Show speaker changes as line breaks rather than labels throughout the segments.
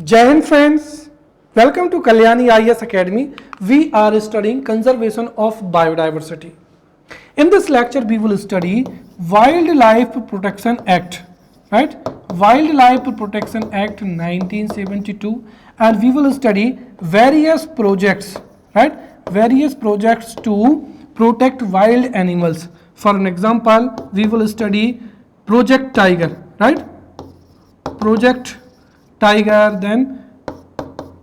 Jai Hind friends, welcome to Kalyani IAS Academy. We are studying conservation of biodiversity. In this lecture, we will study Wildlife Protection Act, right? Wildlife Protection Act 1972, and we will study various projects, right? Various projects to protect wild animals. For an example, we will study Project Tiger, right? Project Tiger, then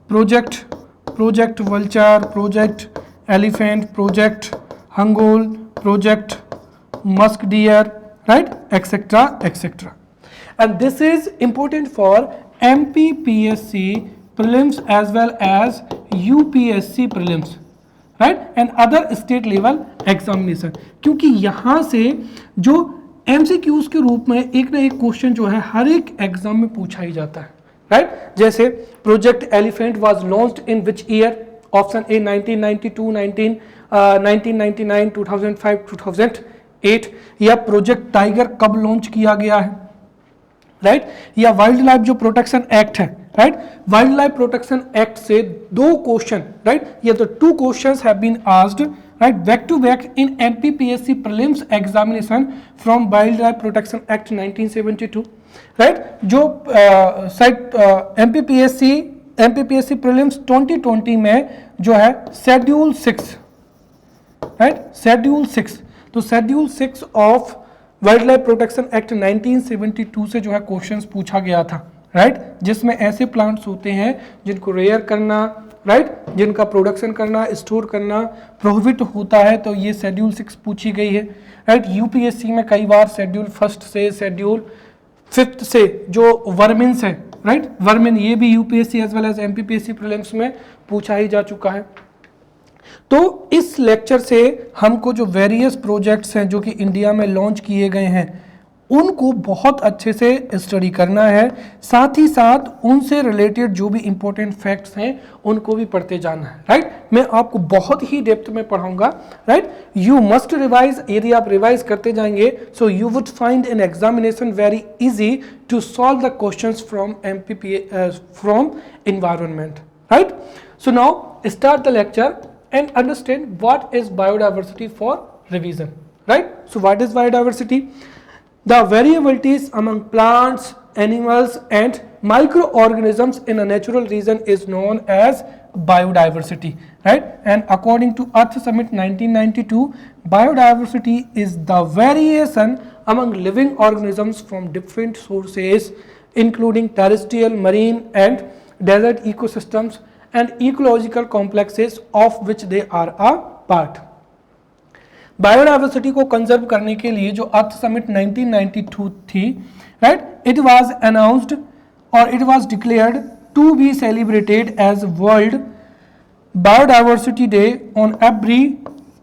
Project Vulture, Project Elephant, Project Hangul, Project Musk Deer, right, etc., etc. And this is important for MPPSC prelims as well as UPSC prelims, right, and other state level examination. क्योंकि यहाँ से जो MCQs के रूप में एक ना एक क्वेश्चन जो है हर एक एग्जाम में पूछा ही जाता है, राइट? जैसे project elephant was launched in which year? Option A 1992, 1999, 2005, 2008. या प्रोजेक्ट टाइगर कब लॉन्च किया गया है, राइट? या वाइल्ड लाइफ जो प्रोटेक्शन एक्ट है, right? Wild life protection act से दो क्वेश्चन, राइट, या तो two questions have been asked, right, back to back in MPPSC prelims examination from Wildlife Protection Act 1972, right? जो MPPSC prelims 2020 में जो है शेड्यूल 6, right, शेड्यूल 6, तो schedule 6 of wild life protection act 1972 से जो है क्वेश्चंस पूछा गया था, राइट, जिसमें ऐसे प्लांट्स होते हैं जिनको रेयर करना, राइट, जिनका प्रोडक्शन करना, स्टोर करना प्रोहिबिट होता है, तो ये शेड्यूल 6 पूछी गई है, राइट? यूपीएससी में कई बार शेड्यूल 1 से शेड्यूल 5 से जो वर्मिन्स है, राइट, वर्मिन, ये भी UPSC as well as MPPSC prelims में पूछा ही जा चुका है. तो इस लेक्चर से हमको जो वेरियस प्रोजेक्ट्स हैं जो कि इंडिया में लॉन्च किए गए हैं उनको बहुत अच्छे से स्टडी करना है, साथ ही साथ उनसे रिलेटेड जो भी इंपॉर्टेंट फैक्ट्स हैं उनको भी पढ़ते जाना है, राइट? मैं आपको बहुत ही डेप्थ में पढ़ाऊंगा, राइट? You must revise. यदि आप रिवाइज करते जाएंगे so you would find an examination very easy to solve the questions from from environment, right? So now start the lecture and understand what is biodiversity for revision, right? So what is biodiversity? The variabilities among plants, animals and microorganisms in a natural region is known as biodiversity, right? And according to Earth Summit 1992, biodiversity is the variation among living organisms from different sources including terrestrial, marine and desert ecosystems and ecological complexes of which they are a part. Biodiversity को conserve करने के लिए जो earth summit 1992 थी, right, it was announced और it was declared to be celebrated as world biodiversity day on every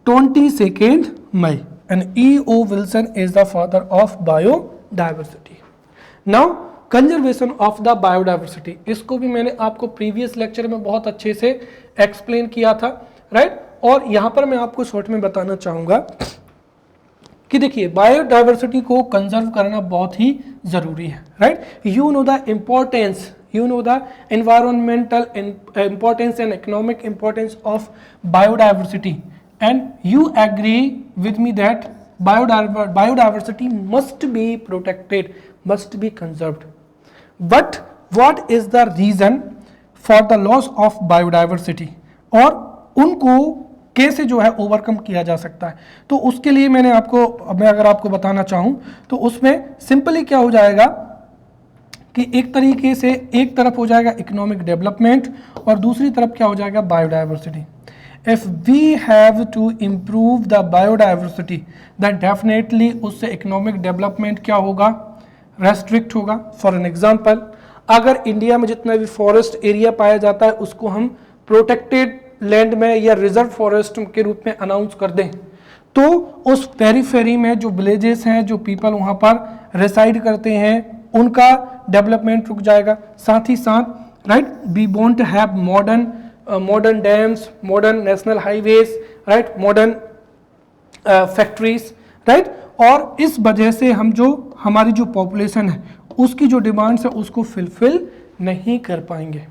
22nd May, and E.O. Wilson is the father of biodiversity. Now conservation of the biodiversity, इसको भी मैंने आपको previous lecture में बहुत अच्छे से explain किया था, राइट? और यहाँ पर मैं आपको शॉर्ट में बताना चाहूँगा कि देखिए बायोडाइवर्सिटी को कंजर्व करना बहुत ही ज़रूरी है, right? You know the importance, you know the environmental importance and economic importance of biodiversity, and you agree with me that biodiversity must be protected, must be conserved. But what is the reason for the loss of biodiversity? और उनको कैसे जो है overcome किया जा सकता है? तो उसके लिए मैं अगर आपको बताना चाहूँ तो उसमें सिंपली क्या हो जाएगा कि एक तरीके से एक तरफ हो जाएगा इकोनॉमिक डेवलपमेंट और दूसरी तरफ क्या हो जाएगा biodiversity. If we have to improve the biodiversity, then definitely उससे इकोनॉमिक डेवलपमेंट क्या होगा, रेस्ट्रिक्ट होगा. फॉर एन एग्जाम्पल, अगर इंडिया में जितना भी फॉरेस्ट एरिया पाया जाता है उसको हम प्रोटेक्टेड लैंड में या रिजर्व फॉरेस्ट के रूप में अनाउंस कर दें तो उस पेरीफेरी में जो विलेजेस हैं, जो पीपल वहाँ पर रेसाइड करते हैं, उनका डेवलपमेंट रुक जाएगा. साथ ही साथ, right, we want to have modern dams, modern national highways, right, modern factories, right? और इस वजह से हम जो हमारी जो पॉपुलेशन है उसकी जो डिमांड्स है उसको फुलफिल नहीं कर पाएंगे.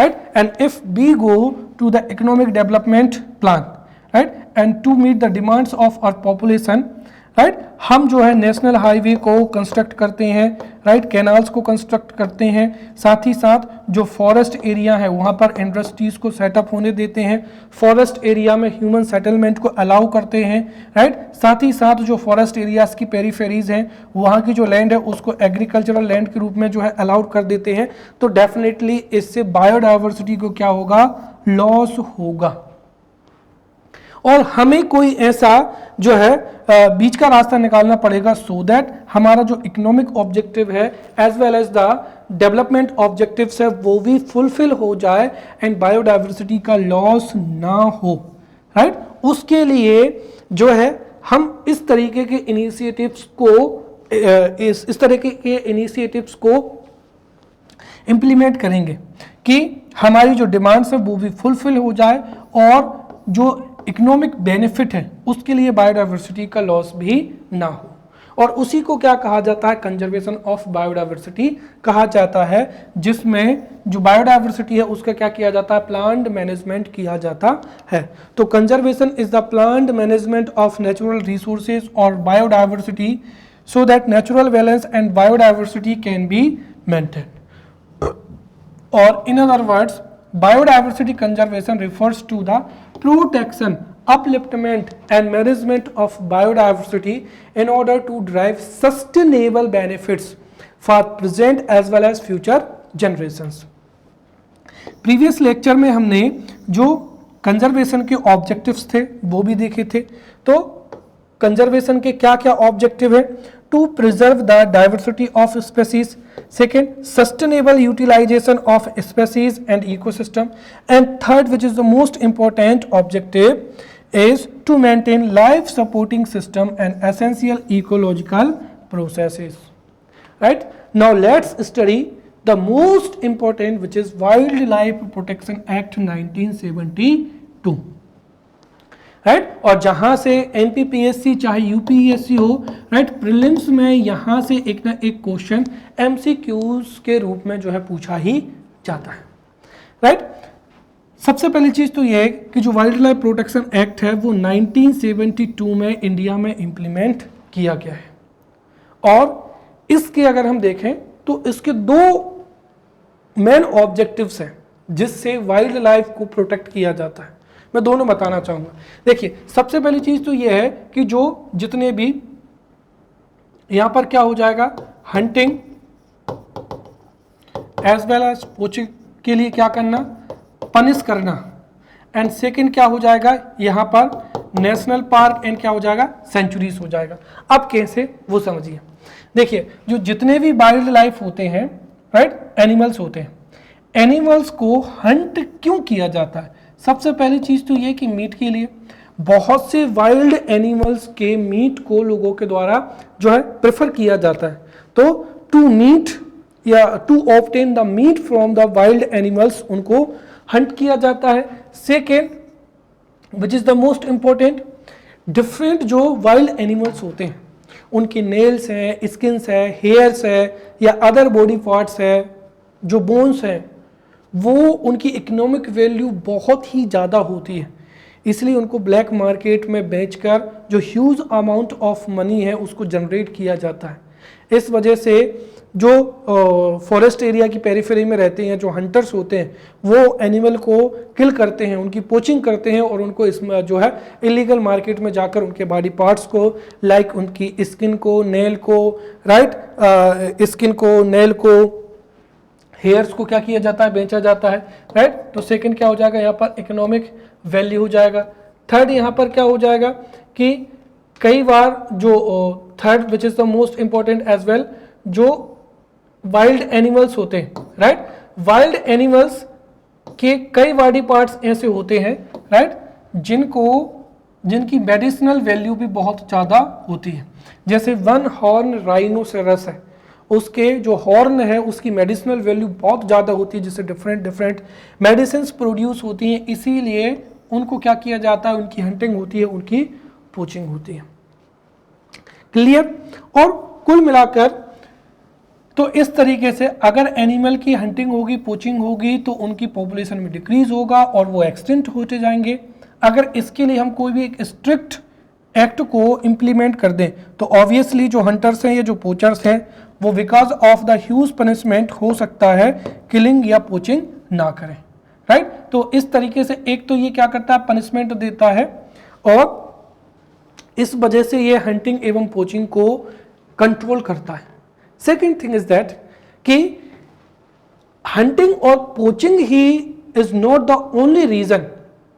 right? And if we go to the economic development plan, right, and to meet the demands of our population, right, हम जो है नेशनल हाईवे को कंस्ट्रक्ट करते हैं, राइट, कैनाल्स को कंस्ट्रक्ट करते हैं, साथ ही साथ जो फॉरेस्ट एरिया है वहाँ पर इंडस्ट्रीज को सेटअप होने देते हैं, फॉरेस्ट एरिया में ह्यूमन सेटलमेंट को अलाउ करते हैं, राइट, साथ ही साथ जो फॉरेस्ट एरियाज की पेरीफेरीज हैं वहाँ की जो लैंड है उसको एग्रीकल्चरल लैंड के रूप में जो है अलाउड कर देते हैं, तो डेफिनेटली इससे बायोडाइवर्सिटी को क्या होगा, लॉस होगा। और हमें कोई ऐसा जो है बीच का रास्ता निकालना पड़ेगा सो दैट हमारा जो इकोनॉमिक ऑब्जेक्टिव है as well as the development objectives है वो भी फुलफिल हो जाए एंड बायोडाइवर्सिटी का लॉस ना हो, राइट। उसके लिए जो है हम इस तरीके के इनिशिएटिव्स को इस तरीके के इनिशिएटिव्स को इम्प्लीमेंट करेंगे कि हमारी जो डिमांड्स है वो भी फुलफिल हो जाए और जो इकोनॉमिक बेनिफिट है उसके लिए बायोडाइवर्सिटी का लॉस भी ना हो, और उसी को क्या कहा जाता है, कंजर्वेशन ऑफ बायोडाइवर्सिटी कहा जाता है, जिसमें जो बायोडाइवर्सिटी है उसका क्या किया जाता है, प्लान्ड मैनेजमेंट किया जाता है। तो conservation is the planned management of natural resources और biodiversity so that natural balance and biodiversity can be maintained. और in other words biodiversity conservation refers to the protection, upliftment and management of biodiversity in order to drive sustainable benefits for present as well as future generations. Previous lecture में हमने जो conservation के objectives थे वो भी देखे थे। तो conservation के क्या क्या objective है, to preserve the diversity of species, second sustainable utilization of species and ecosystem, and third which is the most important objective is to maintain life supporting system and essential ecological processes, right? Now let's study the most important which is Wildlife Protection Act 1972, right और जहां से MPPSC चाहे UPSC हो, right, prelims में यहां से एक ना एक क्वेश्चन एमसीक्यूज के रूप में जो है पूछा ही जाता है, राइट। सबसे पहली चीज तो ये है कि जो वाइल्ड लाइफ प्रोटेक्शन एक्ट है वो 1972 में इंडिया में इंप्लीमेंट किया गया है, और इसके अगर हम देखें तो इसके दो मेन ऑब्जेक्टिव्स हैं जिससे वाइल्ड लाइफ को प्रोटेक्ट किया जाता है। मैं दोनों बताना चाहूंगा। देखिए सबसे पहली चीज तो यह है कि जो जितने भी यहां पर क्या हो जाएगा, hunting as well as poaching के लिए क्या करना, पनिश करना, एंड सेकंड क्या हो जाएगा यहां पर नेशनल पार्क एंड क्या हो जाएगा, सेंचुरीज हो जाएगा। अब कैसे वो समझिए। देखिए जो जितने भी वाइल्ड लाइफ होते हैं, राइट, एनिमल्स होते हैं, एनिमल्स को हंट क्यों किया जाता है, सबसे पहली चीज तो ये कि मीट के लिए। बहुत से वाइल्ड एनिमल्स के मीट को लोगों के द्वारा जो है प्रेफर किया जाता है, तो टू मीट या to obtain the meat from the wild animals उनको हंट किया जाता है। Second which is the most important, different जो वाइल्ड एनिमल्स होते हैं उनके नेल्स हैं, स्किन्स है, हेयर्स है या अदर बॉडी पार्ट्स है, जो बोन्स हैं, वो उनकी इकोनॉमिक वैल्यू बहुत ही ज़्यादा होती है, इसलिए उनको ब्लैक मार्केट में बेचकर जो ह्यूज अमाउंट ऑफ मनी है उसको जनरेट किया जाता है। इस वजह से जो फॉरेस्ट एरिया की पेरिफेरी में रहते हैं जो हंटर्स होते हैं वो एनिमल को किल करते हैं, उनकी पोचिंग करते हैं और उनको इसमें जो है इलीगल मार्केट में जाकर उनके बॉडी पार्ट्स को, लाइक उनकी स्किन को, नेल को, राइट, स्किन को, नेल को, हेयर्स को क्या किया जाता है, बेचा जाता है, राइट। तो सेकंड क्या हो जाएगा यहाँ पर, इकोनॉमिक वैल्यू हो जाएगा। थर्ड यहाँ पर क्या हो जाएगा कि कई बार जो third which is the most important as well, जो वाइल्ड एनिमल्स होते हैं, राइट, वाइल्ड एनिमल्स के कई बॉडी पार्ट्स ऐसे होते हैं, राइट, जिनकी मेडिसिनल वैल्यू भी बहुत ज़्यादा होती है। जैसे वन हॉर्न राइनोसेरस है, उसके जो हॉर्न है उसकी मेडिसिनल वैल्यू बहुत ज़्यादा होती है, जिससे डिफरेंट मेडिसिन प्रोड्यूस होती हैं, इसीलिए उनको क्या किया जाता है, उनकी हंटिंग होती है, उनकी पोचिंग होती है। क्लियर। और कुल मिलाकर तो इस तरीके से अगर एनिमल की हंटिंग होगी, पोचिंग होगी, तो उनकी पॉपुलेशन में डिक्रीज होगा और वो एक्सटिंक्ट होते जाएंगे। अगर इसके लिए हम कोई भी एक स्ट्रिक्ट एक्ट को इम्प्लीमेंट कर दें तो ऑब्वियसली जो हंटर्स हैं या जो पोचर्स हैं वो because of the huge punishment हो सकता है किलिंग या पोचिंग ना करें, राइट। तो इस तरीके से एक तो ये क्या करता है, पनिशमेंट देता है, और इस वजह से ये हंटिंग एवं पोचिंग को कंट्रोल करता है। सेकेंड थिंग इज दैट कि हंटिंग और पोचिंग ही is not the only reason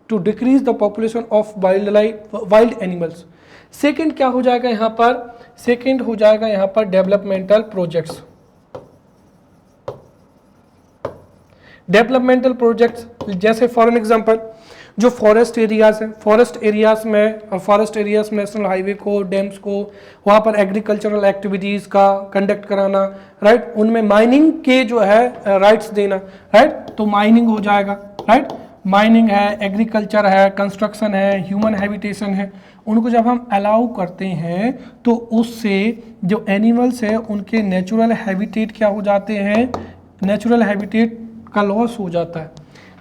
to decrease the population of wild animals. Second क्या हो जाएगा यहाँ पर, सेकेंड हो जाएगा यहाँ पर डेवलपमेंटल प्रोजेक्ट्स। डेवलपमेंटल प्रोजेक्ट्स जैसे फॉर एन एग्जांपल जो फॉरेस्ट एरियाज हैं, फॉरेस्ट एरियाज में नेशनल हाईवे को, डैम्स को, वहाँ पर एग्रीकल्चरल एक्टिविटीज़ का कंडक्ट कराना, राइट। उनमें माइनिंग के जो है राइट्स देना, राइट। तो माइनिंग हो जाएगा, राइट। माइनिंग है, एग्रीकल्चर है, कंस्ट्रक्शन है, ह्यूमन हैबिटेशन है, उनको जब हम अलाउ करते हैं तो उससे जो एनिमल्स है उनके नेचुरल हैबिटेट क्या हो जाते हैं, नेचुरल हैबिटेट का लॉस हो जाता है,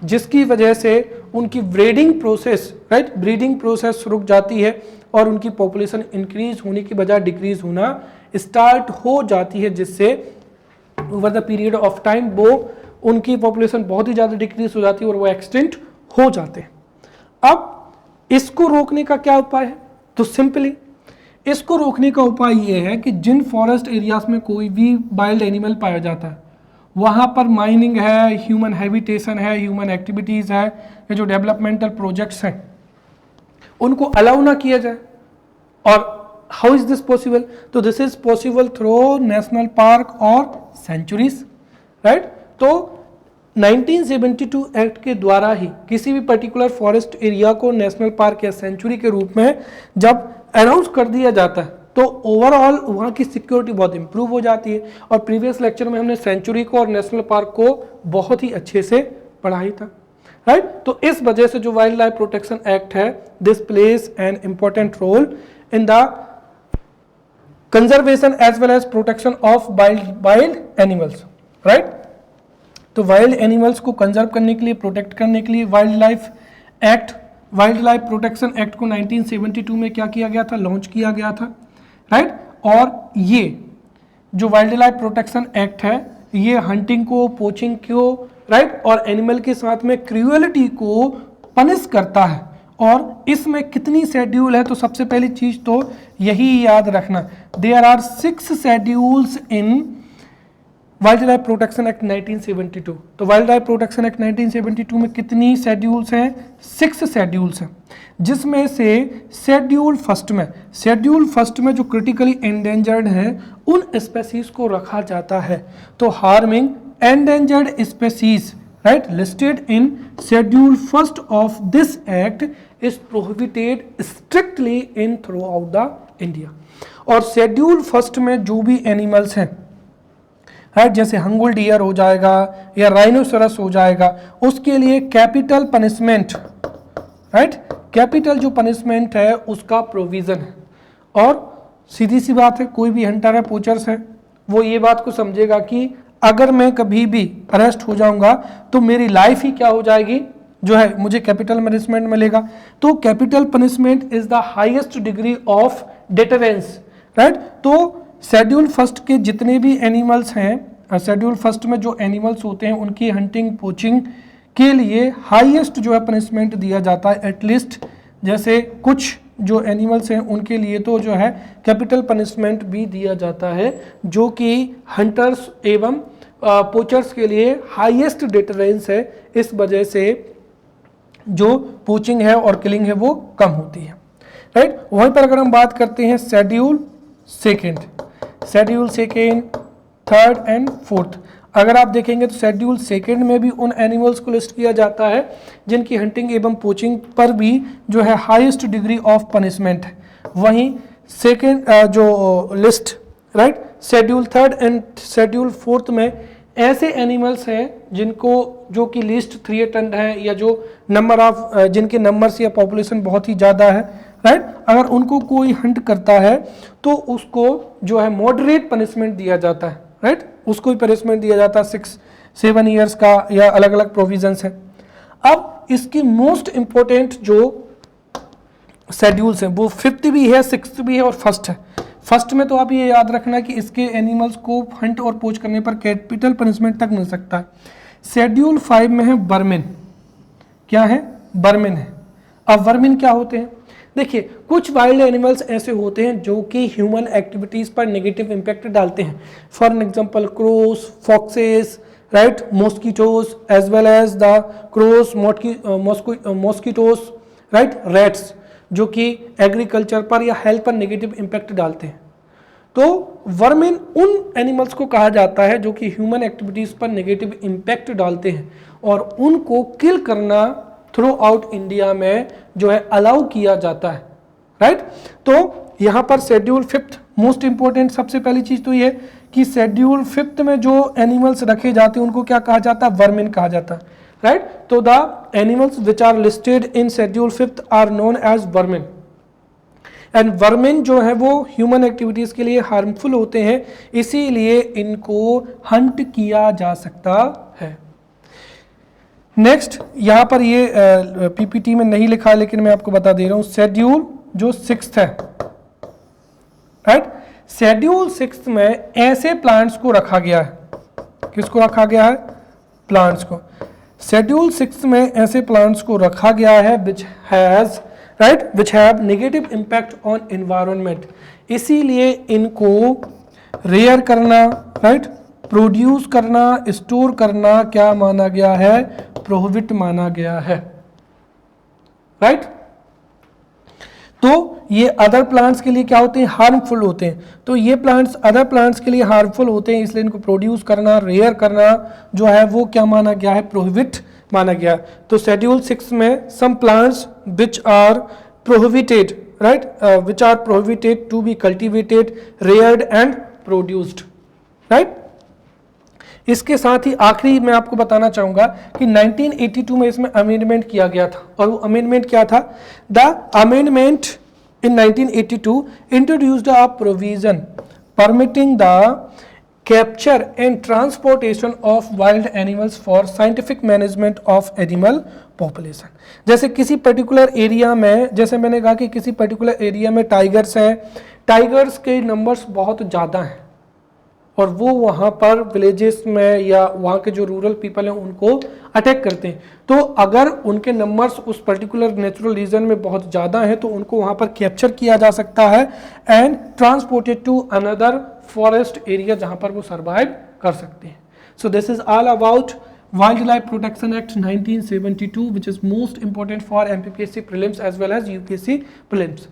जिसकी वजह से उनकी breeding process, right, breeding process रुक जाती है और उनकी पॉपुलेशन इंक्रीज होने की बजाय डिक्रीज होना स्टार्ट हो जाती है, जिससे over the period of time वो उनकी पॉपुलेशन बहुत ही ज़्यादा डिक्रीज हो जाती है और वो एक्सटिंक्ट हो जाते हैं। अब इसको रोकने का क्या उपाय है, तो सिंपली इसको रोकने का उपाय ये है कि जिन फॉरेस्ट एरियाज में कोई भी वाइल्ड एनिमल पाया जाता है वहाँ पर माइनिंग है, ह्यूमन हैबिटेशन है, ह्यूमन एक्टिविटीज़ है, ये जो डेवलपमेंटल प्रोजेक्ट्स हैं उनको अलाउ ना किया जाए। और हाउ इज दिस पॉसिबल, तो this is possible through national park और सेंचुरीज, राइट। तो 1972 एक्ट के द्वारा ही किसी भी पर्टिकुलर फॉरेस्ट एरिया को नेशनल पार्क या सेंचुरी के रूप में जब अनाउंस कर दिया जाता है तो ओवरऑल वहाँ की सिक्योरिटी बहुत इंप्रूव हो जाती है। और प्रीवियस लेक्चर में हमने सेंचुरी को और नेशनल पार्क को बहुत ही अच्छे से पढ़ा ही था, राइट। तो इस वजह से जो वाइल्ड लाइफ प्रोटेक्शन एक्ट है, this plays an important role in the conservation as well as protection of wild animals, right. तो वाइल्ड एनिमल्स को कंजर्व करने के लिए, प्रोटेक्ट करने के लिए वाइल्ड लाइफ प्रोटेक्शन एक्ट को 1972 में क्या किया गया था, लॉन्च किया गया था, राइट। और ये जो वाइल्ड लाइफ प्रोटेक्शन एक्ट है ये हंटिंग को, पोचिंग को, राइट, और एनिमल के साथ में क्रूएलिटी को पनिश करता है। और इसमें कितनी शेड्यूल है, तो सबसे पहली चीज तो यही याद रखना, there are 6 schedules in wild life protection act 1972। तो वाइल्ड लाइफ प्रोटेक्शन एक्ट 1972 में कितनी शेड्यूल्स हैं, 6 शेड्यूल्स हैं, जिसमें से शेड्यूल फर्स्ट में जो क्रिटिकली एंडेंजर्ड हैं उन स्पेसीज को रखा जाता है। तो harming endangered species, right, listed in schedule first of this act is prohibited strictly in through out the India. और शेड्यूल फर्स्ट में जो भी एनिमल्स हैं, राइट, जैसे हंगुल डियर हो जाएगा या राइनोसरस हो जाएगा, उसके लिए कैपिटल पनिशमेंट, राइट, कैपिटल जो पनिशमेंट है उसका प्रोविजन है। और सीधी सी बात है, कोई भी हंटर है, पोचर्स है, वो ये बात को समझेगा कि अगर मैं कभी भी अरेस्ट हो जाऊंगा तो मेरी लाइफ ही क्या हो जाएगी, जो है मुझे कैपिटल पनिशमेंट मिलेगा। तो capital punishment is the highest degree of deterrence, right. तो शेड्यूल फर्स्ट के जितने भी एनिमल्स हैं, शेड्यूल फर्स्ट में जो एनिमल्स होते हैं उनकी हंटिंग, पोचिंग के लिए हाईएस्ट जो है पनिशमेंट दिया जाता है। एटलीस्ट जैसे कुछ जो एनिमल्स हैं उनके लिए तो जो है कैपिटल पनिशमेंट भी दिया जाता है, जो कि हंटर्स एवं पोचर्स के लिए हाईएस्ट डिटरेंस है। इस वजह से जो पोचिंग है और किलिंग है वो कम होती है, राइट। वहीं पर अगर हम बात करते हैं schedule second, third and fourth, अगर आप देखेंगे तो शेड्यूल सेकेंड में भी उन एनिमल्स को लिस्ट किया जाता है जिनकी हंटिंग एवं पोचिंग पर भी जो है हाईएस्ट डिग्री ऑफ पनिशमेंट है। वहीं सेकेंड जो list, right, schedule third and schedule fourth में ऐसे एनिमल्स हैं जिनको, जो कि लिस्ट 3 अटेंड है या जो नंबर ऑफ जिनके नंबर्स या पॉपुलेशन बहुत ही ज़्यादा है, राइट, अगर उनको कोई हंट करता है तो उसको जो है मॉडरेट पनिशमेंट दिया जाता है, राइट। उसको भी पनिशमेंट दिया जाता है 6-7 ईयर्स का, या अलग अलग प्रोविजंस हैं। अब इसकी मोस्ट इंपॉर्टेंट जो शेड्यूल्स हैं वो 5th भी है, 6th भी है और 1st है। फर्स्ट में तो आप ये याद रखना कि इसके एनिमल्स को हंट और पोच करने पर कैपिटल पनिशमेंट तक मिल सकता है। शेड्यूल 5 में है वर्मिन। क्या है? वर्मिन है। अब वर्मिन क्या होते हैं? देखिए, कुछ वाइल्ड एनिमल्स ऐसे होते हैं जो कि ह्यूमन एक्टिविटीज पर नेगेटिव इम्पैक्ट डालते हैं। For example crows, foxes, right, mosquitoes as well as the crows, mosquitoes, right, rats, जो कि एग्रीकल्चर पर या हेल्थ पर नेगेटिव इम्पैक्ट डालते हैं। तो वर्मिन उन एनिमल्स को कहा जाता है जो कि ह्यूमन एक्टिविटीज पर नेगेटिव इम्पैक्ट डालते हैं, और उनको किल करना थ्रू आउट इंडिया में जो है अलाउ किया जाता है, राइट। तो यहां पर शेड्यूल 5th मोस्ट इंपॉर्टेंट, सबसे पहली चीज तो ये कि शेड्यूल 5th में जो एनिमल्स रखे जाते हैं उनको क्या कहा जाता है? वर्मिन कहा जाता है, राइट। तो the animals which are listed in schedule 5th are known as vermin. And vermin जो है वो ह्यूमन एक्टिविटीज के लिए हार्मफुल होते हैं, इसीलिए इनको हंट किया जा सकता है। नेक्स्ट, यहां पर ये पीपीटी में नहीं लिखा लेकिन मैं आपको बता दे रहा हूं, शेड्यूल जो 6th है, राइट, शेड्यूल 6th में ऐसे प्लांट्स को रखा गया है। किसको रखा गया है? प्लांट्स को। शेड्यूल 6 में ऐसे प्लांट्स को रखा गया है which has, right, which have negative impact on environment, इसीलिए इनको रेयर करना, राइट, प्रोड्यूस करना, स्टोर करना क्या माना गया है? प्रोहिबिट माना गया है, राइट। तो ये अदर प्लांट्स के लिए क्या होते हैं? हार्मफुल होते हैं। तो ये प्लांट्स अदर प्लांट्स के लिए हार्मफुल होते हैं, इसलिए इनको प्रोड्यूस करना, रेयर करना जो है वो क्या माना गया है? प्रोहिबिट माना गया। तो शेड्यूल 6 में some plants which are prohibited, right, which are prohibited to be cultivated, reared and produced, right. इसके साथ ही आखिरी मैं आपको बताना चाहूंगा कि 1982 में इसमें अमेंडमेंट किया गया था, और वो अमेंडमेंट क्या था? The amendment in 1982 introduced a provision permitting the capture and transportation of wild animals for scientific management of animal population. जैसे किसी पर्टिकुलर एरिया में, जैसे मैंने कहा कि किसी पर्टिकुलर एरिया में टाइगर्स हैं, टाइगर्स के नंबर्स बहुत ज़्यादा हैं, और वो वहाँ पर विलेजेस में या वहाँ के जो रूरल पीपल हैं उनको अटैक करते हैं। तो अगर उनके नंबर्स उस पर्टिकुलर नेचुरल रीजन में बहुत ज़्यादा हैं तो उनको वहाँ पर कैप्चर किया जा सकता है and transported to another forest area जहाँ पर वो सर्वाइव कर सकते हैं। So this is all about wild life protection act 1972 which is most important for MPPSC prelims as well as UPSC prelims.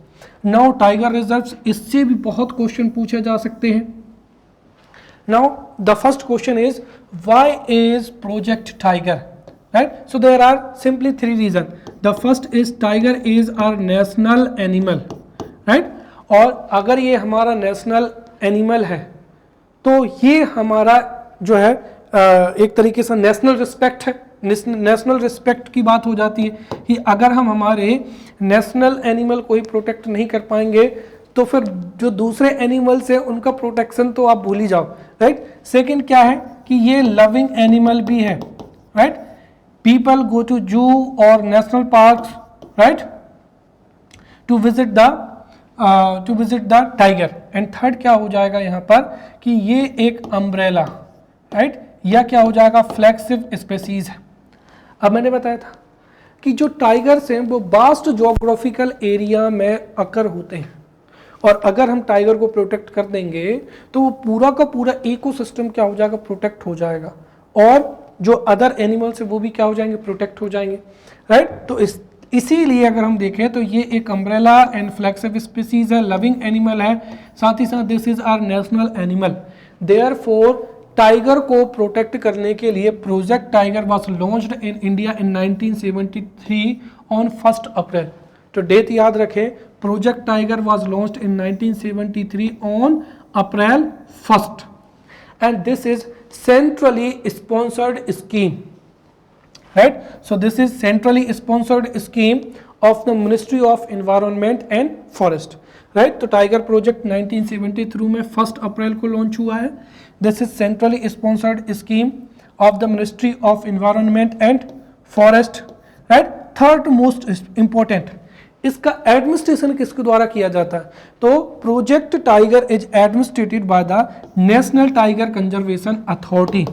Now tiger reserves, इससे भी बहुत question पूछे जा सकते हैं। Now the first question is, why is Project Tiger, right? So there are simply 3 reasons. The first is tiger is our national animal, right? और अगर ये हमारा नेशनल एनिमल है तो ये हमारा जो है एक तरीके से नेशनल रिस्पेक्ट है। नेशनल रिस्पेक्ट की बात हो जाती है कि अगर हम हमारे नेशनल एनिमल को ही प्रोटेक्ट नहीं कर पाएंगे तो फिर जो दूसरे एनिमल्स हैं उनका प्रोटेक्शन तो आप भूल ही जाओ, राइट। सेकंड क्या है कि ये लविंग एनिमल भी है, right. People go to zoo और national parks, right, to visit the tiger. And third क्या हो जाएगा यहाँ पर कि ये एक अम्ब्रेला, राइट, या क्या हो जाएगा? फ्लैगशिप स्पेसीज है। अब मैंने बताया था कि जो टाइगर्स हैं वो वास्ट ज्योग्राफिकल एरिया में अकर होते हैं, और अगर हम टाइगर को प्रोटेक्ट कर देंगे तो वो पूरा का पूरा इकोसिस्टम क्या हो जाएगा? प्रोटेक्ट हो जाएगा, और जो अदर एनिमल्स है वो भी क्या हो जाएंगे? प्रोटेक्ट हो जाएंगे, राइट। तो इसीलिए अगर हम देखें तो ये एक अम्ब्रेला एंड फ्लैगशिप स्पीसीज है, लविंग एनिमल है, साथ ही साथ this is our national animal. Therefore tiger को प्रोटेक्ट करने के लिए project tiger was launched in India in 1973 on 1 April. तो डेट याद रखें, project tiger was launched in 1973 on April 1st, and this is centrally sponsored scheme, right? So this is centrally sponsored scheme of the Ministry of Environment and Forest, right? तो tiger project 1973 में 1 April को launch हुआ है. This is centrally sponsored scheme of the ministry of environment and forest, right. Third most important, इसका administration किसके द्वारा किया जाता है? तो project tiger is administered by the national tiger conservation authority,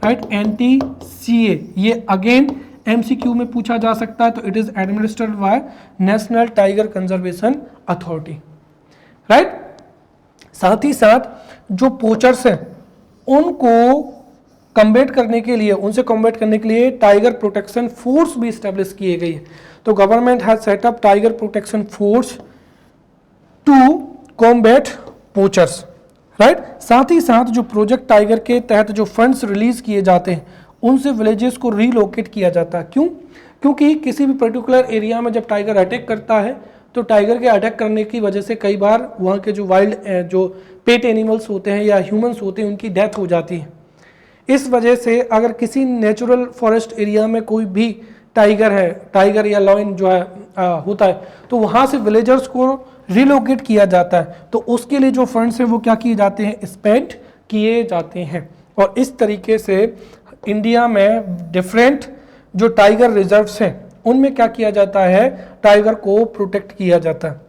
right, NTCA. ये अगेन MCQ में पूछा जा सकता है. तो it is administered by national tiger conservation authority, right. साथ ही साथ जो पोचर्स हैं उनको कम्बेट करने के लिए, उनसे कम्बेट करने के लिए टाइगर प्रोटेक्शन फोर्स भी स्टैब्लिश किए गई है. तो government has set up tiger protection force to combat poachers, right. साथ ही साथ जो प्रोजेक्ट टाइगर के तहत जो फंड्स रिलीज किए जाते हैं उनसे विलेजेस को रीलोकेट किया जाता है. क्यों? क्योंकि किसी भी पर्टिकुलर एरिया में जब टाइगर अटैक करता है तो टाइगर के अटैक करने की वजह से कई बार वहाँ के जो वाइल्ड जो पेट एनिमल्स होते हैं या ह्यूमंस होते हैं उनकी डेथ हो जाती है. इस वजह से अगर किसी नेचुरल फॉरेस्ट एरिया में कोई भी टाइगर है, टाइगर या लॉयन जो है होता है, तो वहाँ से विलेजर्स को रिलोकेट किया जाता है. तो उसके लिए जो फंड्स हैं वो क्या किए जाते हैं? स्पेंड किए जाते हैं. और इस तरीके से इंडिया में डिफरेंट जो टाइगर रिजर्व्स हैं उनमें क्या किया जाता है? टाइगर को प्रोटेक्ट किया जाता है.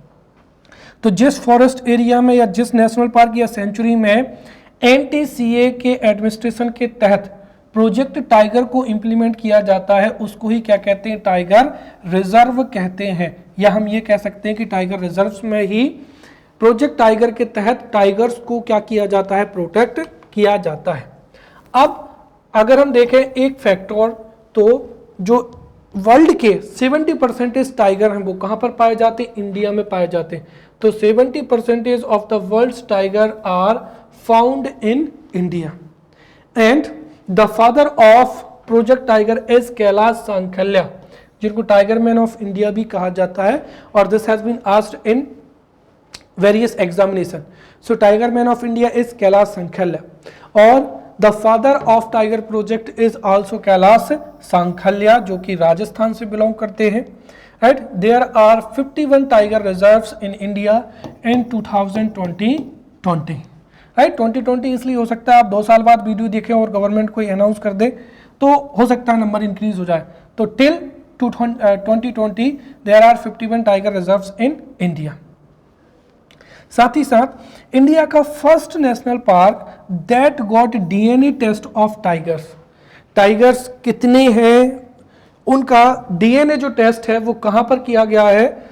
तो जिस फॉरेस्ट एरिया में या जिस नेशनल पार्क या सेंचुरी में NTCA के एडमिनिस्ट्रेशन के तहत प्रोजेक्ट टाइगर को इंप्लीमेंट किया जाता है उसको ही क्या कहते हैं? टाइगर रिजर्व कहते हैं. या हम ये कह सकते हैं कि टाइगर रिजर्व्स में ही प्रोजेक्ट टाइगर के तहत टाइगर्स को क्या किया जाता है? प्रोटेक्ट किया जाता है. अब अगर हम देखें एक फैक्टर, तो जो वर्ल्ड के 70% टाइगर हैं वो कहाँ पर पाए जाते हैं? इंडिया में पाए जाते हैं. तो 70% of the world's tiger are found in India. And the father of project tiger is Kailash Sankhala, जिनको टाइगर मैन ऑफ इंडिया भी कहा जाता है. और this has been asked in various examination. So tiger man of India is Kailash Sankhala. और the father of tiger project is also Kailash Sankhala, जो कि राजस्थान से बिलोंग करते हैं, right. There are 51 tiger reserves in India in 2020, right. 2020 इसलिए हो सकता है आप 2 साल बाद वीडियो देखें और गवर्नमेंट कोई अनाउंस कर दे तो हो सकता है नंबर इंक्रीज हो जाए. तो till 2020 there are 51 tiger reserves in India. साथ ही साथ इंडिया का first national park that got DNA test of tigers. Tigers कितने हैं उनका DNA जो टेस्ट है वो कहां पर किया गया है?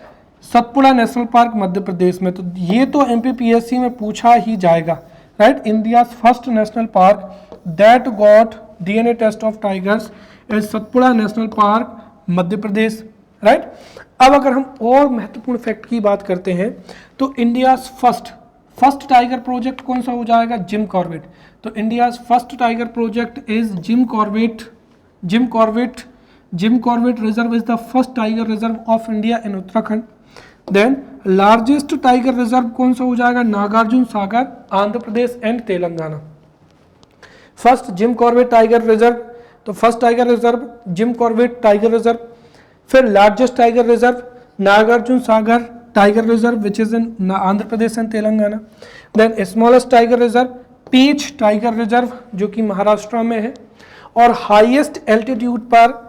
सतपुड़ा नेशनल पार्क मध्य प्रदेश में. तो ये तो MPPSC में पूछा ही जाएगा, right. India first national park that got DNA test of tigers is Satpura national park Madhya Pradesh, right. अब अगर हम और महत्वपूर्ण फैक्ट की बात करते हैं तो इंडिया फर्स्ट टाइगर प्रोजेक्ट कौन सा हो जाएगा? Jim Corbett. तो India first tiger project is Jim Corbett reserve is the first tiger reserve of India in Uttarakhand. Then largest tiger reserve कौन सा हो जाएगा? Nagarjuna Sagar, Andhra Pradesh and Telangana. First Jim Corbett tiger reserve, तो first tiger reserve Jim Corbett tiger reserve. फिर largest tiger reserve Nagarjuna Sagar tiger reserve which is in Andhra Pradesh and Telangana. Then smallest tiger reserve peach tiger reserve जो कि महाराष्ट्र में है. और हाईएस्ट एल्टीट्यूड पर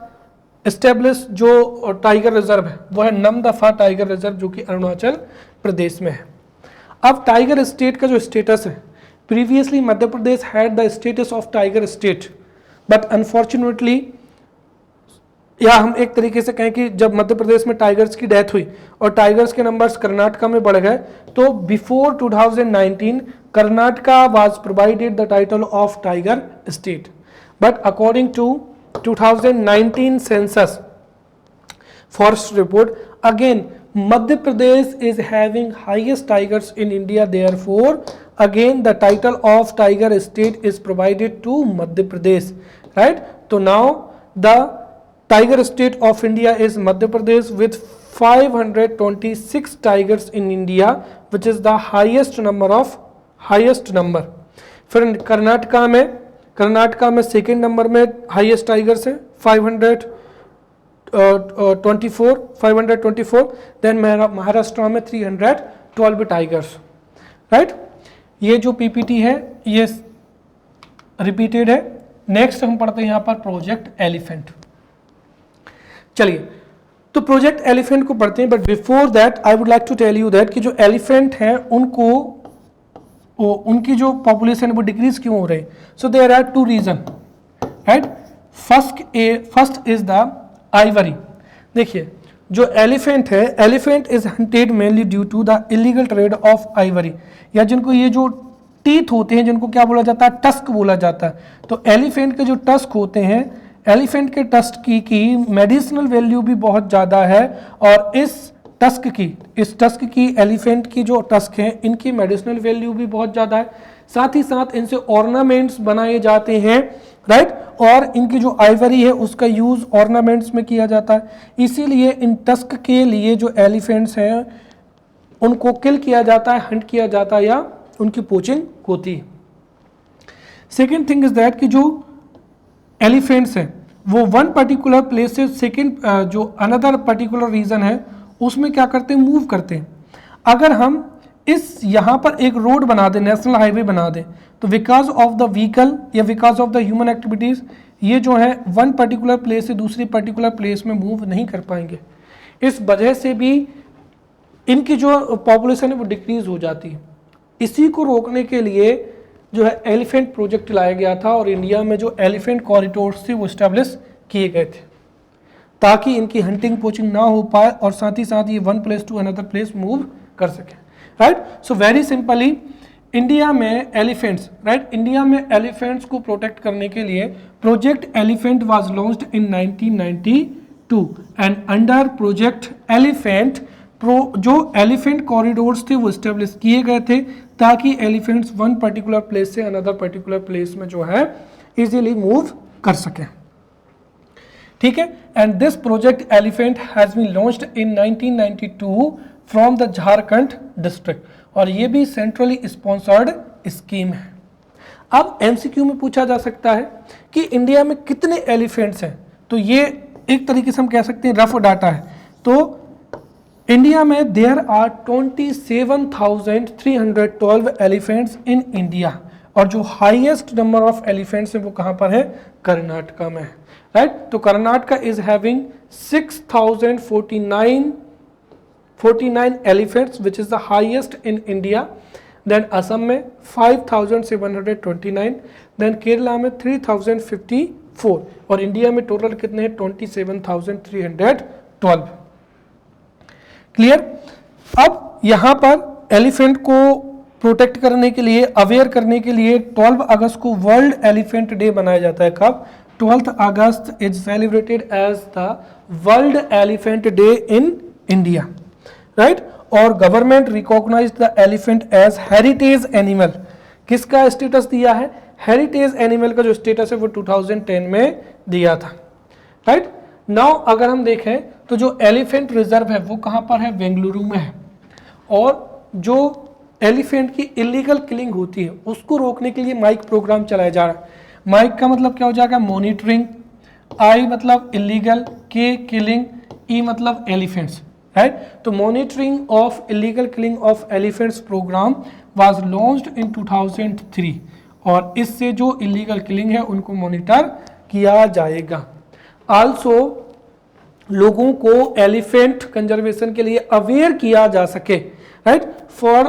establish जो tiger reserve है वो है नमदफा टाइगर रिजर्व जो कि अरुणाचल प्रदेश में है. अब टाइगर स्टेट का जो स्टेटस है, previously Madhya Pradesh had the status of tiger state, but unfortunately, या हम एक तरीके से कहें कि जब मध्य प्रदेश में टाइगर्स की डेथ हुई और टाइगर्स के नंबर्स कर्नाटका में बढ़ गए, तो before 2019 Karnataka was provided the title of tiger state. But according to 2019 census forest report, again Madhya Pradesh is having highest tigers in India, therefore again the title of tiger state is provided to Madhya Pradesh, right. So now the tiger state of India is Madhya Pradesh with 526 tigers in India, which is the highest number. फिर कर्नाटका में second number में highest tigers है 500 524, then Maharashtra में 312 tigers, right. ये जो PPT है ये repeated है। नेक्स्ट हम पढ़ते हैं यहाँ पर प्रोजेक्ट एलिफेंट। चलिए, तो प्रोजेक्ट एलिफेंट को पढ़ते हैं, but before that I would like to tell you that कि जो एलिफेंट है उनकी जो पॉपुलेशन है वो डिक्रीज क्यों हो रही है। So there are 2 reason, right. First is the ivory. देखिए, जो एलिफेंट है, elephant is hunted mainly due to the illegal trade of ivory, या जिनको ये जो टीथ होते हैं जिनको क्या बोला जाता है, टस्क बोला जाता है। तो एलिफेंट के जो टस्क होते हैं, एलिफेंट के टस्क की मेडिसिनल वैल्यू भी बहुत ज़्यादा है, और इस टस्क की एलिफेंट की जो टस्क हैं इनकी मेडिसिनल वैल्यू भी बहुत ज़्यादा है। साथ ही साथ इनसे ऑर्नामेंट्स बनाए जाते हैं, राइट, और इनकी जो आइवरी है उसका यूज़ ऑर्नामेंट्स में किया जाता है। इसीलिए इन टस्क के लिए जो एलिफेंट्स हैं उनको किल किया जाता है, हंट किया जाता है, या उनकी पोचिंग होती है। सेकेंड थिंग इज दैट कि जो एलिफेंट्स हैं वो वन पर्टिकुलर प्लेस से सेकेंड जो अनदर पर्टिकुलर रीजन है उसमें क्या करते हैं, मूव करते हैं। अगर हम इस यहाँ पर एक रोड बना दें, नेशनल हाईवे बना दें, तो बिकॉज ऑफ द व्हीकल या because of the human activities ये जो है वन पर्टिकुलर प्लेस से दूसरी पर्टिकुलर प्लेस में मूव नहीं कर पाएंगे। इस वजह से भी इनकी जो पॉपुलेशन है वो डिक्रीज हो जाती है। इसी को रोकने के लिए जो है एलिफेंट प्रोजेक्ट लाया गया था, और इंडिया में जो एलिफेंट कॉरिडोर्स थे वो इस्टेब्लिश किए गए थे ताकि इनकी हंटिंग पोचिंग ना हो पाए, और साथ ही साथ ये one place to another place move कर सके, right. So very simply India में एलिफेंट्स, राइट, इंडिया में एलिफेंट्स को प्रोटेक्ट करने के लिए project elephant was launched in 1992, and under project elephant जो एलिफेंट कॉरिडोर्स थे वो इस्टेब्लिश किए गए थे ताकि एलिफेंट्स वन पर्टिकुलर प्लेस से अनदर पर्टिकुलर प्लेस में जो है इजीली मूव कर सकें, ठीक है। And this project elephant has been launched in 1992 from the Jharkhand district, और ये भी सेंट्रली स्पॉन्सर्ड स्कीम है। अब एमसीक्यू में पूछा जा सकता है कि इंडिया में कितने एलिफेंट्स हैं, तो ये एक तरीके से हम कह सकते हैं रफ डाटा है। तो इंडिया में there are 27,312 elephants in India, और जो हाईएस्ट नंबर ऑफ एलिफेंट्स है वो कहाँ पर है, कर्नाटका में, राइट। तो Karnataka is having 6,049 elephants which is the highest in India. Then Assam में 5,729, देन केरला में 3,054, और इंडिया में टोटल कितने हैं, 27,312। क्लियर। अब यहाँ पर एलिफेंट को प्रोटेक्ट करने के लिए, अवेयर करने के लिए 12 अगस्त को वर्ल्ड एलिफेंट डे मनाया जाता है। कब, 12th August is celebrated as the World Elephant Day in India, right. और government recognise the elephant as heritage animal. किसका स्टेटस दिया है, हेरिटेज एनिमल का जो स्टेटस है वो 2010 में दिया था, राइट। नाउ अगर हम देखें तो जो एलिफेंट रिजर्व है वो कहाँ पर है, बेंगलुरु में है, और जो एलिफेंट की इलीगल किलिंग होती है उसको रोकने के लिए माइक प्रोग्राम चलाया जा रहा है। माइक का मतलब क्या हो जाएगा, मॉनिटरिंग, आई मतलब इलीगल, के किलिंग, ई मतलब एलिफेंट्स, राइट। तो monitoring of illegal killing of elephants programme was launched in 2003, और इससे जो इलीगल किलिंग है उनको मॉनिटर किया जाएगा। आल्सो लोगों को एलिफेंट कंजर्वेशन के लिए अवेयर किया जा सके, right, for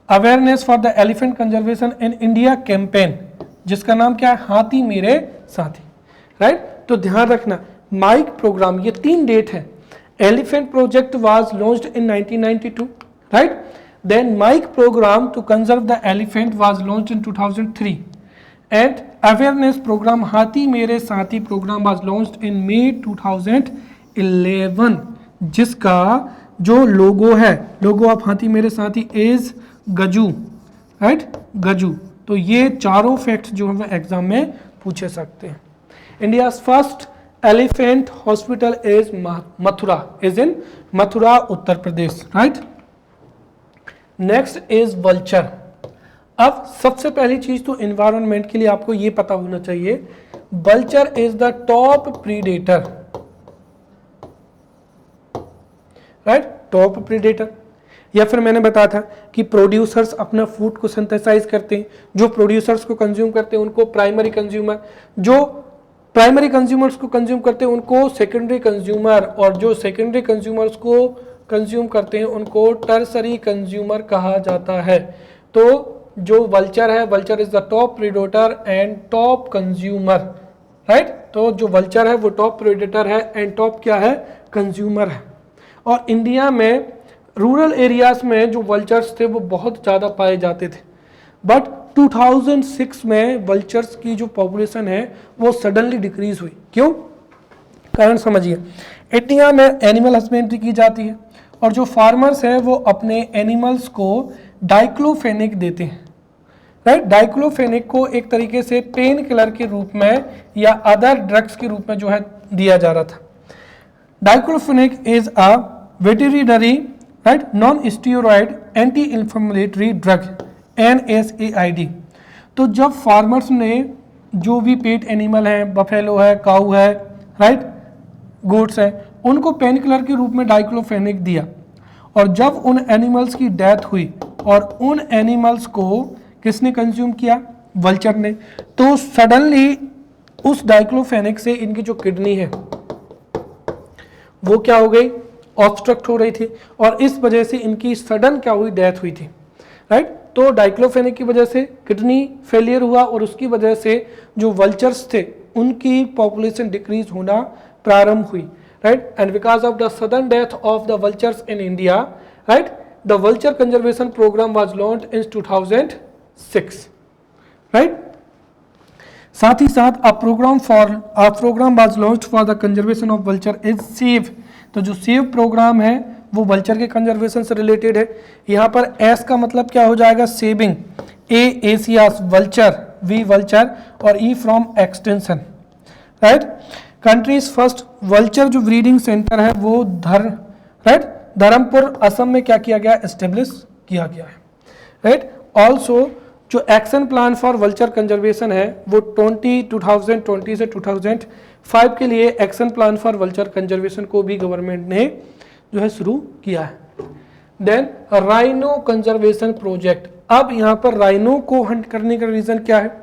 awareness for the elephant conservation in India campaign, जिसका नाम क्या है, हाथी मेरे साथी, राइट। तो ध्यान रखना माइक प्रोग्राम, ये 3 डेट है। Elephant project was launched in 1992, right. Then MIKE programme to conserve the elephant was launched in 2003, and awareness programme Haathi Mere Saathi programme was launched in May 2011, जिसका जो लोगो है, लोगो ऑफ हाथी मेरे साथी इज गजू, राइट, गजू। तो ये चारों फैक्ट्स जो है एग्जाम में पूछे सकते हैं। India first elephant hospital is Mathura, is in Mathura Uttar Pradesh, right. Next is vulture. अब सबसे पहली चीज तो एनवायरनमेंट के लिए आपको ये पता होना चाहिए, vulture is the top predator right, top predator. या फिर मैंने बताया था कि प्रोड्यूसर्स अपना फूड को सिंथेसाइज करते हैं, जो प्रोड्यूसर्स को कंज्यूम करते हैं उनको प्राइमरी कंज्यूमर, जो प्राइमरी कंज्यूमर्स को कंज्यूम करते हैं उनको सेकेंडरी कंज्यूमर, और जो सेकेंडरी कंज्यूमर्स को कंज्यूम करते हैं उनको टर्सरी कंज्यूमर कहा जाता है। तो जो वल्चर है, vulture is the top predator and top consumer, right. तो जो वल्चर है वो टॉप प्रेडेटर है एंड टॉप क्या है, कंज्यूमर है। और इंडिया में रूरल एरियाज में जो वल्चर्स थे वो बहुत ज़्यादा पाए जाते थे, बट 2006 में वल्चर्स की जो पॉपुलेशन है वो सडनली डिक्रीज हुई। क्यों, कारण समझिए। इंडिया में एनिमल हस्बेंड्री की जाती है और जो फार्मर्स हैं वो अपने एनिमल्स को डाइक्लोफेनेक देते हैं, राइट। डाइक्लोफेनेक को एक तरीके से पेन किलर के रूप में या अदर ड्रग्स के रूप में जो है दिया जा रहा था। Diclofenac is a veterinary, right, non steroid anti inflammatory drug, NSAID। तो जब फार्मर्स ने जो भी पेट एनिमल हैं, बफेलो है, काऊ है, राइट, गोट्स है, उनको पेन किलर के रूप में डाइक्लोफेनेक दिया, और जब उन एनिमल्स की डेथ हुई और उन एनिमल्स को किसने कंज्यूम किया, वल्चर ने, तो सडनली उस डाइक्लोफेनेक से इनकी जो किडनी है वो क्या हो गई, ऑब्स्ट्रक्ट हो रही थी, और इस वजह से इनकी सडन क्या हुई, डेथ हुई थी, राइट। तो डाइक्लोफेनेक की वजह से किडनी फेलियर हुआ और उसकी वजह से जो वल्चर्स थे उनकी पॉपुलेशन डिक्रीज होना प्रारंभ हुई, right. And because of the sudden death of the vultures in India, right, the vulture conservation programme was launched in 2006, right. साथ ही साथ a program was launched for the conservation of vulture is SAVE। तो जो save programme है वो vulture के conservation से related है। यहाँ पर एस का मतलब क्या हो जाएगा, saving, A Asia's vulture, V vulture, और E from extinction, right. Country's first vulture जो ब्रीडिंग सेंटर है वो धर्मपुर असम में क्या किया गया, एस्टेब्लिश किया गया है, राइट। ऑल्सो जो action plan for vulture conservation है वो 2020 से 2005 के लिए action plan for vulture conservation को भी गवर्नमेंट ने जो है शुरू किया है। Then rhino conservation project. अब यहाँ पर राइनो को हंट करने का रीजन क्या है,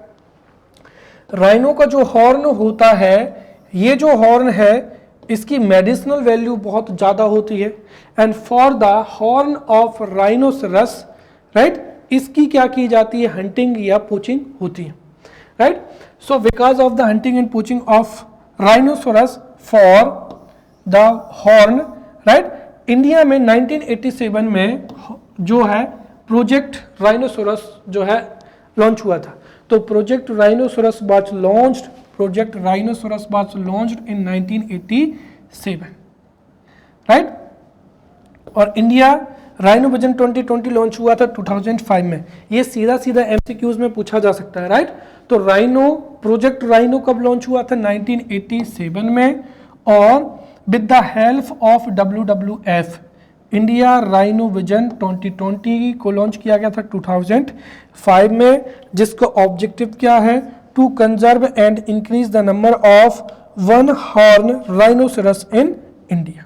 राइनो का जो हॉर्न होता है, ये जो हॉर्न है इसकी मेडिसिनल वैल्यू बहुत ज़्यादा होती है, and for the horn of rhinoceros, right, इसकी क्या की जाती है, हंटिंग या पोचिंग होती है, right. So because of the hunting and poaching of rhinoceros for the horn, right, India में 1987 में जो है प्रोजेक्ट राइनोसोरस जो है लॉन्च हुआ था। तो project rhinoceros was launched in 1987, right. और इंडिया राइनो विजन 2020 लॉन्च हुआ था 2005 में। ये सीधा सीधा एमसीक्यूज में पूछा जा सकता है, राइट। तो राइनो, प्रोजेक्ट राइनो कब लॉन्च हुआ था, 1987 में, और with the help of WWF India rhino vision 2020 को लॉन्च किया गया था 2005 में, जिसका ऑब्जेक्टिव क्या है, to conserve and increase the number of one horn rhinoceros in India.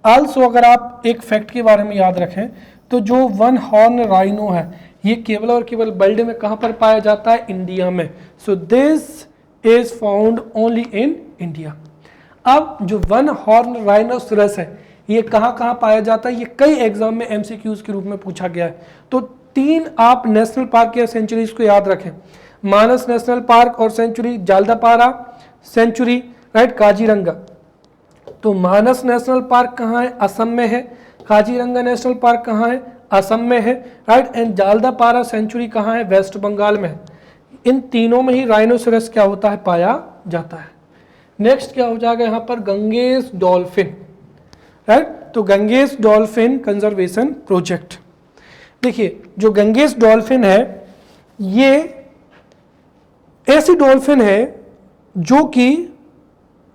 Also अगर आप एक फैक्ट के बारे में याद रखें तो जो वन हॉर्न राइनो है ये केवल और केवल वर्ल्ड में कहाँ पर पाया जाता है, इंडिया में। सो this is found only in India. अब जो वन हॉर्न राइनोसरस है ये कहाँ कहाँ पाया जाता है, ये कई एग्जाम में एमसीक्यूज के रूप में पूछा गया है। तो 3 आप नेशनल पार्क या सेंचुरीज को याद रखें, मानस नेशनल पार्क और sanctuary, Jaldapara sanctuary, right, Kaziranga. तो मानस नेशनल पार्क कहाँ है, असम में है, काजीरंगा नेशनल पार्क कहाँ है, असम में है, राइट, एंड जालदापारा सेंचुरी कहाँ है, वेस्ट बंगाल में है। इन तीनों में ही राइनोसरस क्या होता है, पाया जाता है। नेक्स्ट क्या हो जाएगा यहाँ पर, गंगेस डॉल्फिन, राइट। तो गंगेस डॉल्फिन कंजर्वेशन प्रोजेक्ट। देखिए जो गंगेस डॉल्फिन है ये ऐसी डॉल्फिन है जो कि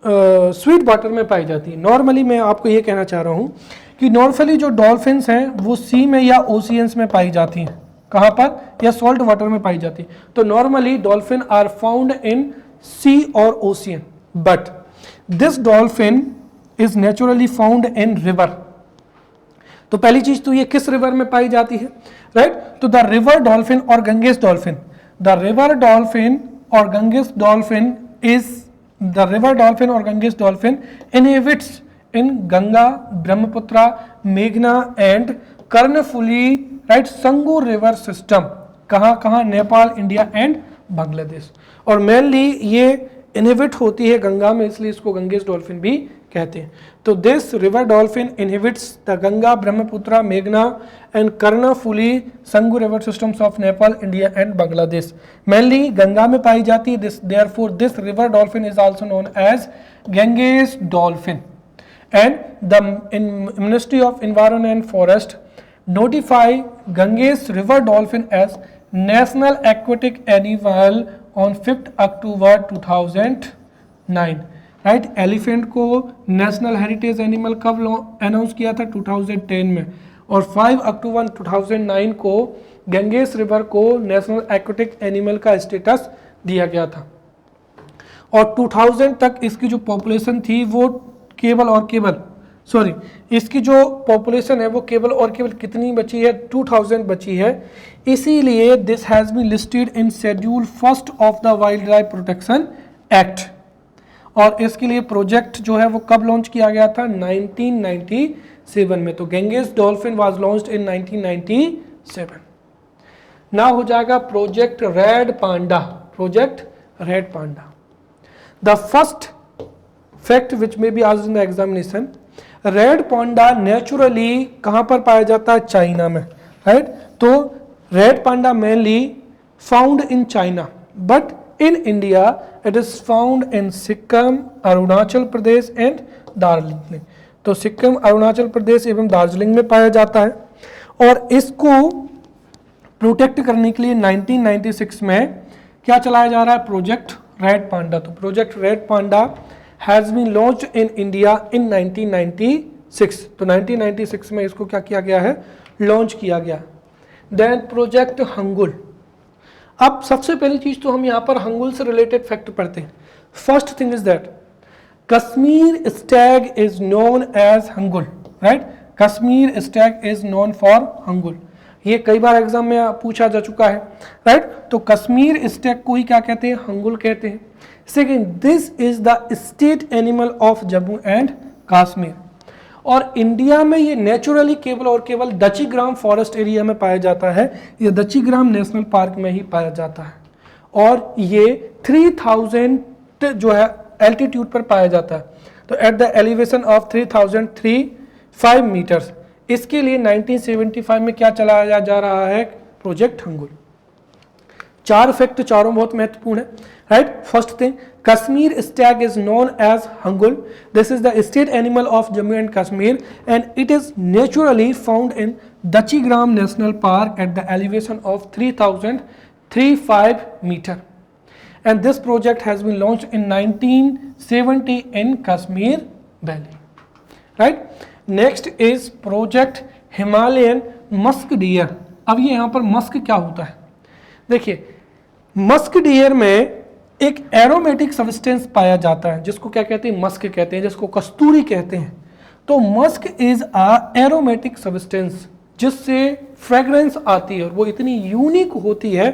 स्वीट वाटर में पाई जाती है। नॉर्मली मैं आपको ये कहना चाह रहा हूँ कि नॉर्मली जो डॉल्फिन्स हैं वो सी में या ओशियंस में पाई जाती हैं, कहाँ पर, या सॉल्ट वाटर में पाई जाती है। तो normally dolphin are found in sea और ocean, but this dolphin is naturally found in river, तो पहली चीज तो ये किस रिवर में पाई जाती है, राइट? तो द रिवर डॉल्फिन और Ganges dolphin, the river dolphin और Ganges dolphin is the river dolphin और Ganges dolphin inhabits in Ganga, Brahmaputra, मेघना and Karnaphuli, right, Sangu river system. कहाँ कहाँ? Nepal, India and Bangladesh. और मेनली ये इनहिबिट होती है गंगा में, इसलिए इसको गंगेस डॉल्फिन भी कहते हैं। तो this river dolphin inhabits the Ganga, Brahmaputra, मेघना and Karnaphuli Sangu river systems of Nepal, India and Bangladesh. Mainly Ganga में पाई जाती है। This therefore this river dolphin is also known as Ganges dolphin. And the Ministry of Environment and Forest notify Ganges river dolphin as national aquatic animal on 5th October 2009, right? Elephant को national heritage animal कब announce किया था? 2010 में। और 5 अक्टूबर 2009 को Ganges river को national aquatic animal का status दिया गया था। और 2000 तक इसकी जो पॉपुलेशन थी वो केवल और केवल इसकी जो पॉपुलेशन है वो केवल और केवल कितनी बची है? 2000 बची है। इसीलिए this has been listed in schedule first of the wild life protection act. और इसके लिए प्रोजेक्ट जो है वो कब लॉन्च किया गया था? 1997 में। तो गंगेस डॉल्फिन वाज लॉन्च्ड इन 1997। ना हो जाएगा project red Panda. Project red Panda, the first fact which may be asked in the examination, red panda naturally कहां पर पाया जाता है? चाइना में, राइट? तो red panda mainly found in China, but in India it is found in Sikkim, Arunachal Pradesh and Darjeeling. तो सिक्किम, अरुणाचल प्रदेश एवं दार्जिलिंग में पाया जाता है। और इसको प्रोटेक्ट करने के लिए 1996 में क्या चलाया जा रहा है? Project red panda. तो project red panda has been launched in India in 1996। तो 1996 में इसको क्या किया गया है? लॉन्च किया गया। Then project Hangul. अब सबसे पहली चीज तो हम यहाँ पर हंगुल से रिलेटेड फैक्ट पढ़ते हैं। First thing is that Kashmir stag is known as Hangul, right? Kashmir stag is known for Hangul. ये कई बार एग्जाम में पूछा जा चुका है, राइट? तो कश्मीर स्टैग को ही क्या कहते हैं? हंगुल कहते हैं। Second, this is the state animal of Jammu and Kashmir. और इंडिया में ये नेचुरली केवल और केवल दचीग्राम फॉरेस्ट एरिया में पाया जाता है। ये दचीग्राम नेशनल पार्क में ही पाया जाता है। और ये 3000 जो है एल्टीट्यूड पर पाया जाता है। तो at the elevation of 3035 metres. इसके लिए 1975 में क्या चलाया जा रहा है? प्रोजेक्ट हंगुल। चार फैक्ट, चारों बहुत महत्वपूर्ण है, right? First thing, Kashmir stag is known as hangul. This is the state animal of Jammu and Kashmir and it is naturally found in Dachigam national park at the elevation of 3035 metre. And this project has been launched in 1970 in Kashmir valley, right? Next is project Himalayan musk dear. अब ये यहाँ पर Musk क्या होता है? देखिए, musk deer में एक एरोमेटिक सब्सटेंस पाया जाता है जिसको क्या कहते हैं? मस्क कहते हैं, जिसको कस्तूरी कहते हैं। तो Musk is a aromatic substance जिससे फ्रेग्रेंस आती है और वो इतनी यूनिक होती है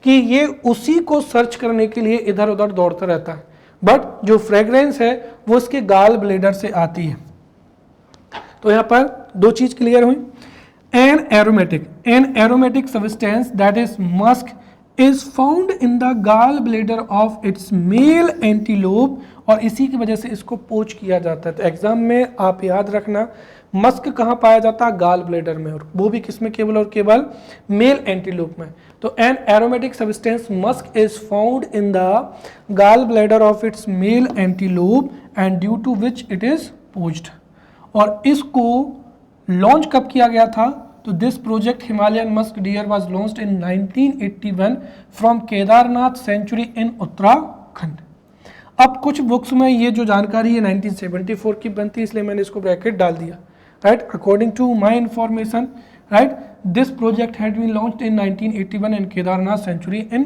कि ये उसी को सर्च करने के लिए इधर उधर दौड़ता रहता है। बट जो फ्रेग्रेंस है वो इसके गाल ब्लेडर से आती है। तो यहाँ पर दो चीज क्लियर हुई। N aromatic substance that is Musk is found in the gall bladder of its male antelope, और इसी की वजह से इसको पोच किया जाता है। तो एग्जाम में आप याद रखना, मस्क कहाँ पाया जाता है? गाल ब्लेडर में, और वो भी किसमें? केवल और केवल मेल एंटीलोप में। तो an aromatic substance musk is found in the gall bladder of its male antelope and due to which it is poached. और इसको लॉन्च कब किया गया था? तो this project Himalayan musk deer was launched in 1981 from Kedarnath sanctuary in Uttarakhand. अब कुछ books में ये जो जानकारी है 1974 की बनती है, इसलिए मैंने इसको ब्रैकेट डाल दिया, right? According to my information, right, this project had been launched in 1981 in Kedarnath sanctuary in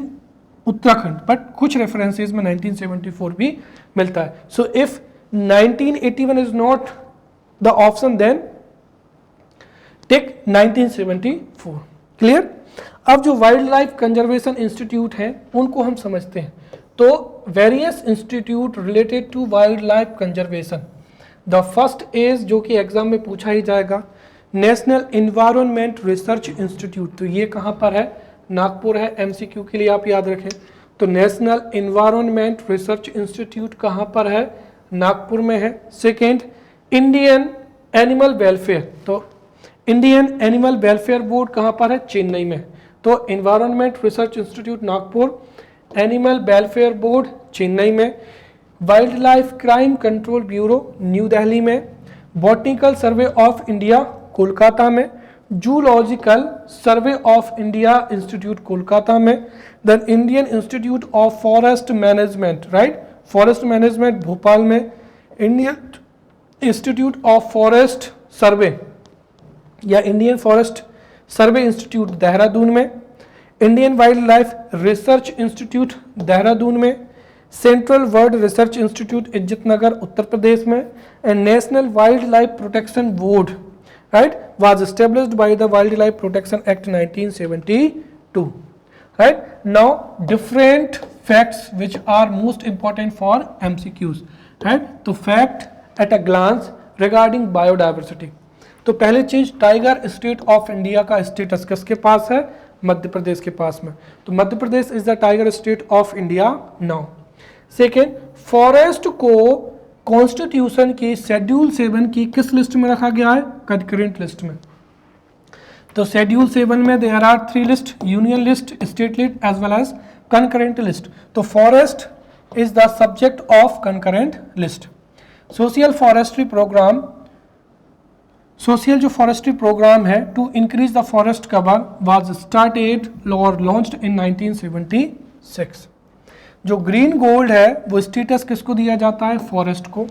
Uttarakhand, but कुछ रेफरेंसेज में 1974 भी मिलता है। So if 1981 is not the option, then tick 1974। Clear. अब जो वाइल्ड लाइफ कंजर्वेशन इंस्टीट्यूट हैं उनको हम समझते हैं। तो various institute related to wild life conservation, the first is, जो कि एग्जाम में पूछा ही जाएगा, नेशनल एनवायरनमेंट रिसर्च इंस्टीट्यूट। तो ये कहाँ पर है? नागपुर है। एमसीक्यू के लिए आप याद रखें। तो नेशनल एनवायरनमेंट रिसर्च इंस्टीट्यूट कहाँ पर है? नागपुर में है। सेकेंड, इंडियन एनिमल वेलफेयर, तो इंडियन एनिमल वेलफेयर बोर्ड कहाँ पर है? चेन्नई में। तो environment research institute Nagpur, animal welfare board Chennai में, wildlife crime control bureau new Delhi में, botanical survey of India Kolkata में, zoological survey of India institute Kolkata में, then Indian institute of forest management, right, forest management Bhopal में, Indian institute of forest survey या Indian forest survey institute Dehradun में, Indian wildlife research institute Dehradun में, central world research institute Izzatnagar Uttar Pradesh में, and national wild life protection board, right, was established by the Wildlife Protection Act 1972, right. Now different facts which are most important for MCQs, right. तो fact at a glance regarding biodiversity. तो पहले चीज, tiger state of India का status किसके पास है? मध्य प्रदेश के पास में। तो Madhya Pradesh is the tiger state of India now. Second, forest को कॉन्स्टिट्यूशन की शेड्यूल 7 की किस लिस्ट में रखा गया है? कंकरेंट लिस्ट में। तो शेड्यूल 7 में there are 3 list, union list, state list as well as concurrent list. तो forest is the subject of concurrent list. Social forestry programme, social जो फॉरेस्ट्री प्रोग्राम है to increase the forest cover was started और launched in 1976। जो green gold है वो status किसको दिया जाता है? फॉरेस्ट को।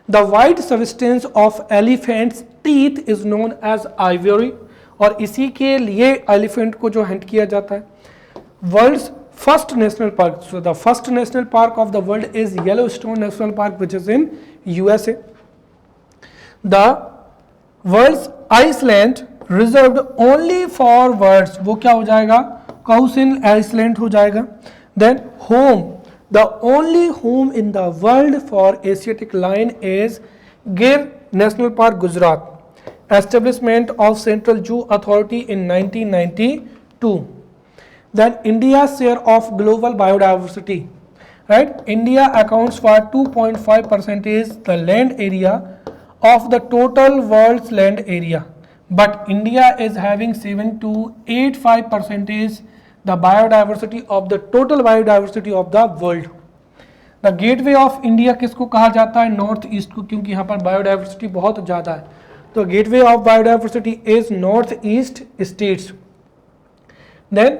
The white substance of elephants teeth is known as ivory, और इसी के लिए एलिफेंट को जो हंट किया जाता है। World's first national park, so the first national park of the world is Yellowstone national park which is in USA. The world's Iceland reserved only for birds, वो क्या हो जाएगा? काउसिन आइसलैंड हो जाएगा। Then home, the only home in the world for Asiatic lion is Gir National Park, Gujarat. Establishment of Central Zoo Authority in 1992. Then India's share of global biodiversity, right? India accounts for 2.5% the land area of the total world's land area, but India is having 7 to 8.5% the biodiversity of the total biodiversity of the world. The gateway of India किसको कहा जाता है? North east को, क्योंकि यहाँ पर biodiversity बहुत ज़्यादा है। तो gateway of biodiversity is north east states. Then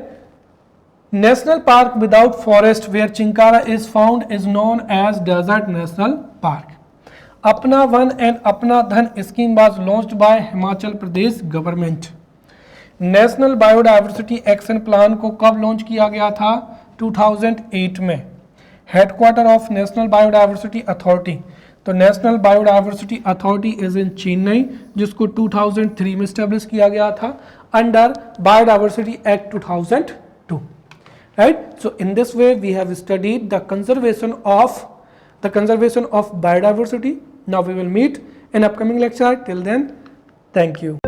national park without forest where chinkara is found is known as desert national park. Apna Van and Apna Dhan scheme was launched by Himachal Pradesh government. National biodiversity action plan को कब launch किया गया था? 2008 में। Headquarter of national biodiversity authority, तो national biodiversity authority is in Chennai, जिसको 2003 में establish किया गया था under biodiversity act 2002, right. So in this way we have studied the conservation of biodiversity. Now we will meet in upcoming lecture. Till then, thank you.